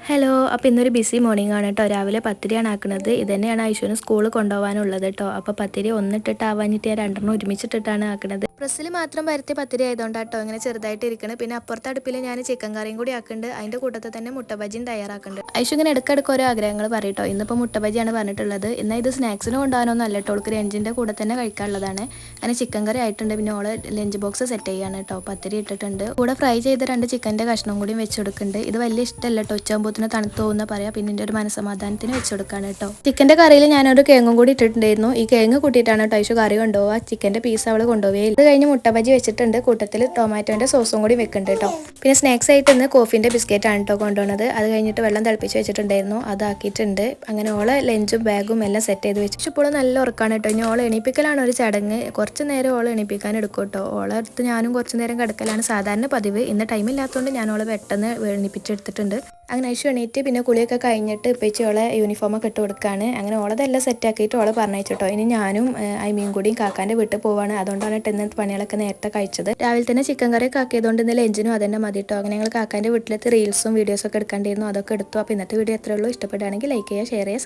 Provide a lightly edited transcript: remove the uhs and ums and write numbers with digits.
Hello, അപ്പോൾ ഇന്നൊരു BC morning ആണ് കേട്ടോ. രാവിലെ പത്തിരിയാണ് ആക്കുന്നത്. ഇത് തന്നെയാണ് ഐശുവിന് സ്കൂളിൽ കൊണ്ടുപോകാനുള്ളത് കേട്ടോ. അപ്പോൾ പത്തിരി ഒന്നിട്ടിട്ട് ആവാനിട്ട് ഞാൻ രണ്ടെണ്ണം ഒരുമിച്ചിട്ടിട്ടാണ് ആക്കുന്നത്. പ്രസ്സിൽ മാത്രം പരത്തിയ പത്തിരി ആയതുകൊണ്ടാണ് കേട്ടോ ഇങ്ങനെ ചെറുതായിട്ട് ഇരിക്കുന്നത്. പിന്നെ അപ്പുറത്തെ അടുപ്പിൽ ഞാൻ ചിക്കൻ കറിയും കൂടി ആക്കുന്നുണ്ട്. അതിൻ്റെ കൂട്ടത്തിൽ തന്നെ മുട്ട ബജിയും തയ്യാറാക്കുന്നുണ്ട്. ഐശു ഇങ്ങനെ ഇടയ്ക്കിടയ്ക്ക് ഓരോ ആഗ്രഹങ്ങൾ പറയട്ടോ. ഇന്നിപ്പോൾ മുട്ട ബജിയാണ് പറഞ്ഞിട്ടുള്ളത്. എന്നാൽ ഇത് സ്നാക്സിന് കൊണ്ടുപോകാനൊന്നും അല്ല കേട്ടോ. അവൾക്ക് ലഞ്ചിൻ്റെ കൂടെ തന്നെ കഴിക്കാനുള്ളതാണ്. അങ്ങനെ ചിക്കൻ കറി ആയിട്ടുണ്ട്. പിന്നെ ഓള് ലഞ്ച് ബോക്സ് സെറ്റ് ചെയ്യാണ് കേട്ടോ. പത്തിരി ഇട്ടിട്ടുണ്ട്. കൂടെ ഫ്രൈ ചെയ്ത 2 ചിക്കൻ്റെ കഷ്ണം കൂടി വെച്ച് കൊടുക്കുന്നുണ്ട്. ഇത് വലിയ ഇഷ്ടമല്ല കേട്ടോ. ഉച്ചയാകുമ്പോഴത്തേന് തണുത്ത് പോകുന്ന പറയാം. പിന്നെ എൻ്റെ ഒരു മനസ്സമാധാനത്തിന് വെച്ച് കൊടുക്കാണ് കേട്ടോ. ചിക്കൻ്റെ കറിയിൽ ഞാനൊരു കിഴങ്ങും കൂടി ഇട്ടിട്ടുണ്ടായിരുന്നു. ഈ കിഴങ്ങ് കൂട്ടിയിട്ടാണ് കേട്ടോ ഐശു കറി കൊണ്ടുപോകുക. ചിക്കൻ്റെ പീസ് അവൾ കൊണ്ടുപോയി. ഇത് കഴിഞ്ഞ് മുട്ട ബജി വെച്ചിട്ടുണ്ട്. കൂട്ടത്തിൽ ടൊമാറ്റോൻ്റെ സോസും കൂടി വെക്കുന്നുണ്ട് കേട്ടോ. പിന്നെ സ്നാക്സ് ആയിട്ട് ഇന്ന് കോഫിൻ്റെ ബിസ്ക്കറ്റ് ആണ് കേട്ടോ കൊണ്ടുപോകുന്നത്. അത് കഴിഞ്ഞിട്ട് വെള്ളം തിളപ്പിച്ച് വെച്ചിട്ടുണ്ടായിരുന്നു. അതാക്കിയിട്ടുണ്ട്. അങ്ങനെ ഓളെ ലഞ്ചും ബാഗും എല്ലാം സെറ്റ് ചെയ്ത് വെച്ചു. ഇപ്പോൾ നല്ല ഉറക്കാണ് കേട്ടോ. ഇനി ഓളെ എണീപ്പിക്കലാണ് ഒരു ചടങ്ങ്. കുറച്ച് നേരം ഓളെ എണീപ്പിക്കാൻ എടുക്കും കേട്ടോ. ഓളെ അടുത്ത് ഞാനും കുറച്ച് നേരം കിടക്കലാണ് സാധാരണ പതിവ്. ഇന്ന് ടൈമില്ലാത്തതുകൊണ്ട് ഞാൻ ഓളെ പെട്ടെന്ന് എണീപ്പിച്ചെടുത്തിട്ടുണ്ട്. അങ്ങനെ ഐശു എണീറ്റ് പിന്നെ കുളിയൊക്കെ കഴിഞ്ഞിട്ട് ഇപ്പച്ചി ഓളെ യൂണിഫോമൊക്കെ ഇട്ട് കൊടുക്കുകയാണ്. അങ്ങനെ ഓളതെല്ലാം സെറ്റാക്കിയിട്ട് ഓളെ പറഞ്ഞയച്ചിട്ടോ. ഇനി ഞാനും അയ്മയും കൂടിയും കാക്കാൻ്റെ വീട്ടിൽ പോവാണ്. അതുകൊണ്ടാണ് ഇന്നത്തെ പണികളൊക്കെ നേരത്തെ കഴിച്ചത്. രാവിലെ തന്നെ ചിക്കൻ കറിയൊക്കെ ആക്കിയതുകൊണ്ട് ഇന്ന് ലഞ്ചിനും അതന്നെ മതി കേട്ടോ. അങ്ങനെ ഞങ്ങൾ കാക്കാൻ്റെ വീട്ടിലെത്തി റീൽസും വീഡിയോസൊക്കെ എടുക്കേണ്ടിയിരുന്നു. അതൊക്കെ എടുത്തു. അപ്പോൾ ഇന്നത്തെ വീഡിയോ എത്രയേ ഉള്ളൂ. ഇഷ്ടപ്പെടുകയാണെങ്കിൽ ലൈക്ക് ചെയ്യുക, ഷെയർ ചെയ്യുക,